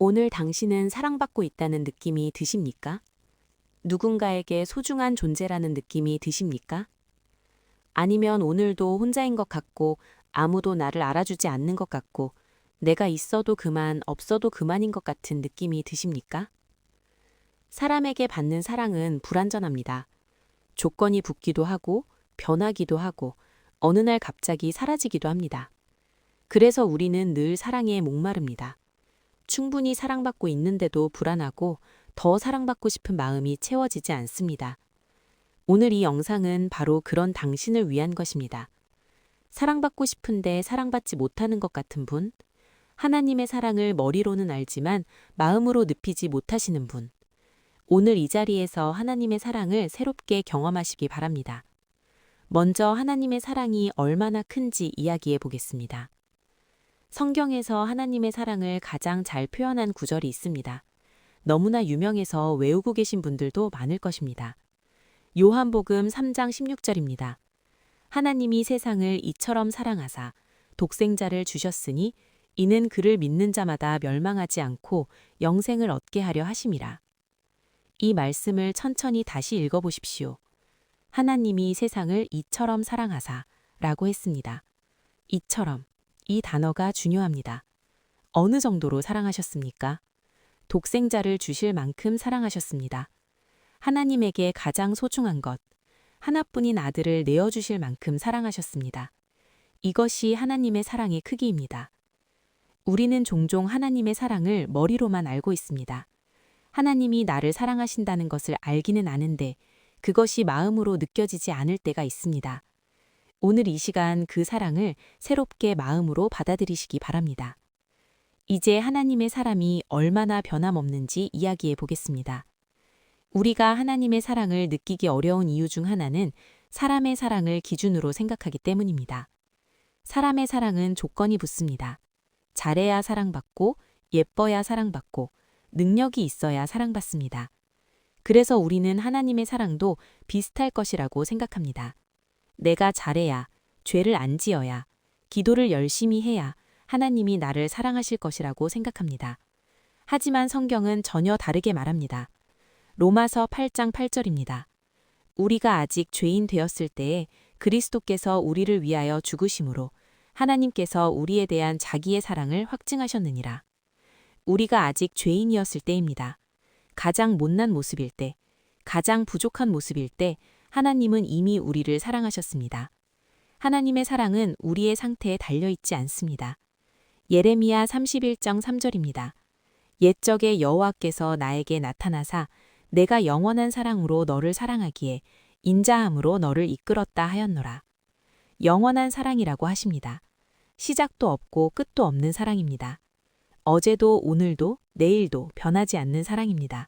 오늘 당신은 사랑받고 있다는 느낌이 드십니까? 누군가에게 소중한 존재라는 느낌이 드십니까? 아니면 오늘도 혼자인 것 같고 아무도 나를 알아주지 않는 것 같고 내가 있어도 그만 없어도 그만인 것 같은 느낌이 드십니까? 사람에게 받는 사랑은 불완전합니다. 조건이 붙기도 하고 변하기도 하고 어느 날 갑자기 사라지기도 합니다. 그래서 우리는 늘 사랑에 목마릅니다. 충분히 사랑받고 있는데도 불안하고 더 사랑받고 싶은 마음이 채워지지 않습니다. 오늘 이 영상은 바로 그런 당신을 위한 것입니다. 사랑받고 싶은데 사랑받지 못하는 것 같은 분, 하나님의 사랑을 머리로는 알지만 마음으로 느끼지 못하시는 분, 오늘 이 자리에서 하나님의 사랑을 새롭게 경험하시기 바랍니다. 먼저 하나님의 사랑이 얼마나 큰지 이야기해 보겠습니다. 성경에서 하나님의 사랑을 가장 잘 표현한 구절이 있습니다. 너무나 유명해서 외우고 계신 분들도 많을 것입니다. 요한복음 3장 16절입니다. 하나님이 세상을 이처럼 사랑하사 독생자를 주셨으니 이는 그를 믿는 자마다 멸망하지 않고 영생을 얻게 하려 하심이라. 이 말씀을 천천히 다시 읽어보십시오. 하나님이 세상을 이처럼 사랑하사 라고 했습니다. 이처럼. 이 단어가 중요합니다. 어느 정도로 사랑하셨습니까? 독생자를 주실 만큼 사랑하셨습니다. 하나님에게 가장 소중한 것, 하나뿐인 아들을 내어주실 만큼 사랑하셨습니다. 이것이 하나님의 사랑의 크기입니다. 우리는 종종 하나님의 사랑을 머리로만 알고 있습니다. 하나님이 나를 사랑하신다는 것을 알기는 아는데 그것이 마음으로 느껴지지 않을 때가 있습니다. 오늘 이 시간 그 사랑을 새롭게 마음으로 받아들이시기 바랍니다. 이제 하나님의 사람이 얼마나 변함없는지 이야기해 보겠습니다. 우리가 하나님의 사랑을 느끼기 어려운 이유 중 하나는 사람의 사랑을 기준으로 생각하기 때문입니다. 사람의 사랑은 조건이 붙습니다. 잘해야 사랑받고, 예뻐야 사랑받고, 능력이 있어야 사랑받습니다. 그래서 우리는 하나님의 사랑도 비슷할 것이라고 생각합니다. 내가 잘해야, 죄를 안 지어야, 기도를 열심히 해야 하나님이 나를 사랑하실 것이라고 생각합니다. 하지만 성경은 전혀 다르게 말합니다. 로마서 8장 8절입니다. 우리가 아직 죄인 되었을 때에 그리스도께서 우리를 위하여 죽으심으로 하나님께서 우리에 대한 자기의 사랑을 확증하셨느니라. 우리가 아직 죄인이었을 때입니다. 가장 못난 모습일 때, 가장 부족한 모습일 때 하나님은 이미 우리를 사랑하셨습니다. 하나님의 사랑은 우리의 상태에 달려있지 않습니다. 예레미야 31장 3절입니다. 옛적에 여호와께서 나에게 나타나사 내가 영원한 사랑으로 너를 사랑하기에 인자함으로 너를 이끌었다 하였노라. 영원한 사랑이라고 하십니다. 시작도 없고 끝도 없는 사랑입니다. 어제도 오늘도 내일도 변하지 않는 사랑입니다.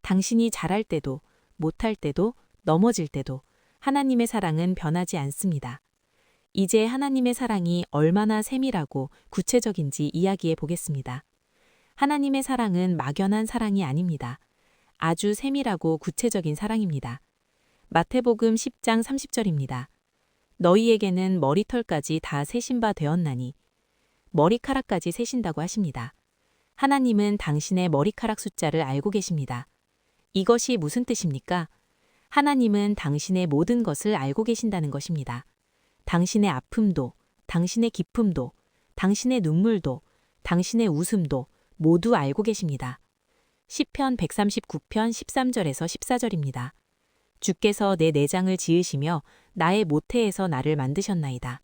당신이 잘할 때도 못할 때도 넘어질 때도 하나님의 사랑은 변하지 않습니다. 이제 하나님의 사랑이 얼마나 세밀하고 구체적인지 이야기해 보겠습니다. 하나님의 사랑은 막연한 사랑이 아닙니다. 아주 세밀하고 구체적인 사랑입니다. 마태복음 10장 30절입니다. 너희에게는 머리털까지 다 세신 바 되었나니 머리카락까지 세신다고 하십니다. 하나님은 당신의 머리카락 숫자를 알고 계십니다. 이것이 무슨 뜻입니까? 하나님은 당신의 모든 것을 알고 계신다는 것입니다. 당신의 아픔도, 당신의 기쁨도, 당신의 눈물도, 당신의 웃음도 모두 알고 계십니다. 시편 139편 13절에서 14절입니다. 주께서 내 내장을 지으시며 나의 모태에서 나를 만드셨나이다.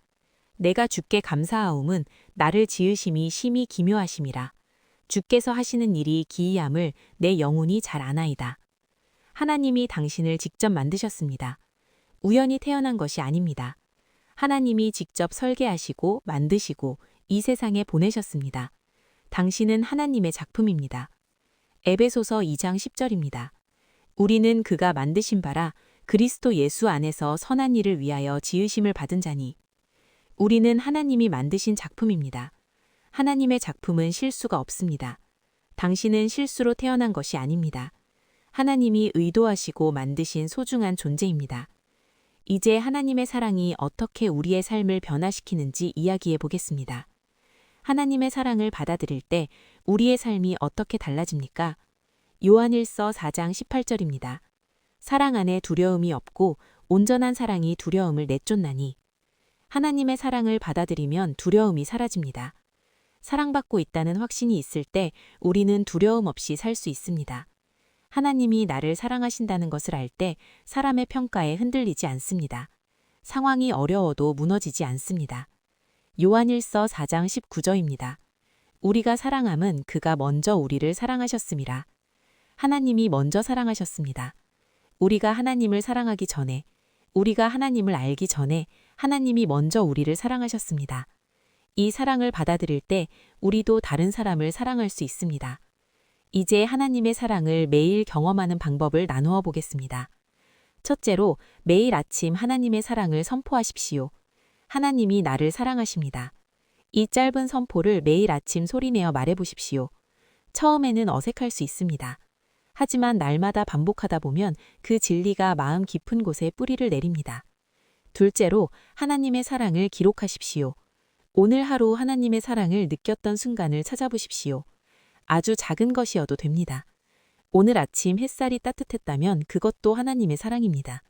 내가 주께 감사하옴은 나를 지으심이 심히 기묘하심이라. 주께서 하시는 일이 기이함을 내 영혼이 잘 아나이다. 하나님이 당신을 직접 만드셨습니다. 우연히 태어난 것이 아닙니다. 하나님이 직접 설계하시고 만드시고 이 세상에 보내셨습니다. 당신은 하나님의 작품입니다. 에베소서 2장 10절입니다. 우리는 그가 만드신 바라 그리스도 예수 안에서 선한 일을 위하여 지으심을 받은 자니 우리는 하나님이 만드신 작품입니다. 하나님의 작품은 실수가 없습니다. 당신은 실수로 태어난 것이 아닙니다. 하나님이 의도하시고 만드신 소중한 존재입니다. 이제 하나님의 사랑이 어떻게 우리의 삶을 변화시키는지 이야기해 보겠습니다. 하나님의 사랑을 받아들일 때 우리의 삶이 어떻게 달라집니까? 요한일서 4장 18절입니다. 사랑 안에 두려움이 없고 온전한 사랑이 두려움을 내쫓나니. 하나님의 사랑을 받아들이면 두려움이 사라집니다. 사랑받고 있다는 확신이 있을 때 우리는 두려움 없이 살 수 있습니다. 하나님이 나를 사랑하신다는 것을 알 때 사람의 평가에 흔들리지 않습니다. 상황이 어려워도 무너지지 않습니다. 요한일서 4장 19절입니다. 우리가 사랑함은 그가 먼저 우리를 사랑하셨음이라. 하나님이 먼저 사랑하셨습니다. 우리가 하나님을 사랑하기 전에, 우리가 하나님을 알기 전에 하나님이 먼저 우리를 사랑하셨습니다. 이 사랑을 받아들일 때 우리도 다른 사람을 사랑할 수 있습니다. 이제 하나님의 사랑을 매일 경험하는 방법을 나누어 보겠습니다. 첫째로, 매일 아침 하나님의 사랑을 선포하십시오. 하나님이 나를 사랑하십니다. 이 짧은 선포를 매일 아침 소리내어 말해보십시오. 처음에는 어색할 수 있습니다. 하지만 날마다 반복하다 보면 그 진리가 마음 깊은 곳에 뿌리를 내립니다. 둘째로, 하나님의 사랑을 기록하십시오. 오늘 하루 하나님의 사랑을 느꼈던 순간을 찾아보십시오. 아주 작은 것이어도 됩니다. 오늘 아침 햇살이 따뜻했다면 그것도 하나님의 사랑입니다.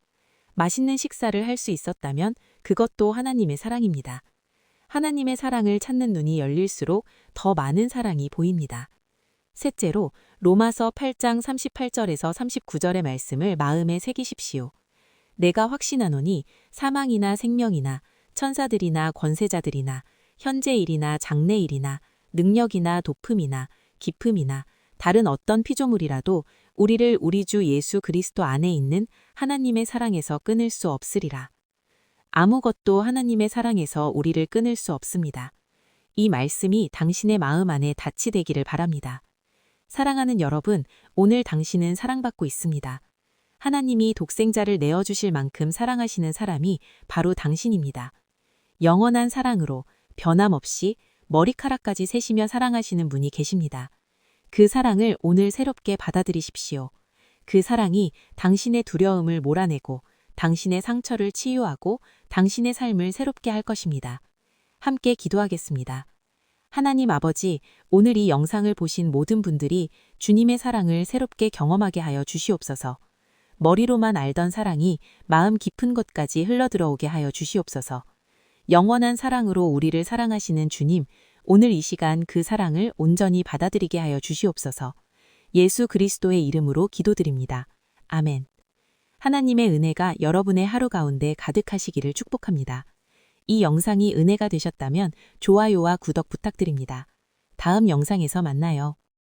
맛있는 식사를 할 수 있었다면 그것도 하나님의 사랑입니다. 하나님의 사랑을 찾는 눈이 열릴수록 더 많은 사랑이 보입니다. 셋째로, 로마서 8장 38절에서 39절의 말씀을 마음에 새기십시오. 내가 확신하노니 사망이나 생명이나 천사들이나 권세자들이나 현재일이나 장래일이나 능력이나 도품이나 깊음이나 다른 어떤 피조물이라도 우리를 우리 주 예수 그리스도 안에 있는 하나님의 사랑에서 끊을 수 없으리라. 아무것도 하나님의 사랑에서 우리를 끊을 수 없습니다. 이 말씀이 당신의 마음 안에 닿이 되기를 바랍니다. 사랑하는 여러분, 오늘 당신은 사랑받고 있습니다. 하나님이 독생자를 내어주실 만큼 사랑하시는 사람이 바로 당신입니다. 영원한 사랑으로 변함없이 머리카락까지 세시며 사랑하시는 분이 계십니다. 그 사랑을 오늘 새롭게 받아들이십시오. 그 사랑이 당신의 두려움을 몰아내고 당신의 상처를 치유하고 당신의 삶을 새롭게 할 것입니다. 함께 기도하겠습니다. 하나님 아버지, 오늘 이 영상을 보신 모든 분들이 주님의 사랑을 새롭게 경험하게 하여 주시옵소서. 머리로만 알던 사랑이 마음 깊은 곳까지 흘러들어오게 하여 주시옵소서. 영원한 사랑으로 우리를 사랑하시는 주님, 오늘 이 시간 그 사랑을 온전히 받아들이게 하여 주시옵소서. 예수 그리스도의 이름으로 기도드립니다. 아멘. 하나님의 은혜가 여러분의 하루 가운데 가득하시기를 축복합니다. 이 영상이 은혜가 되셨다면 좋아요와 구독 부탁드립니다. 다음 영상에서 만나요.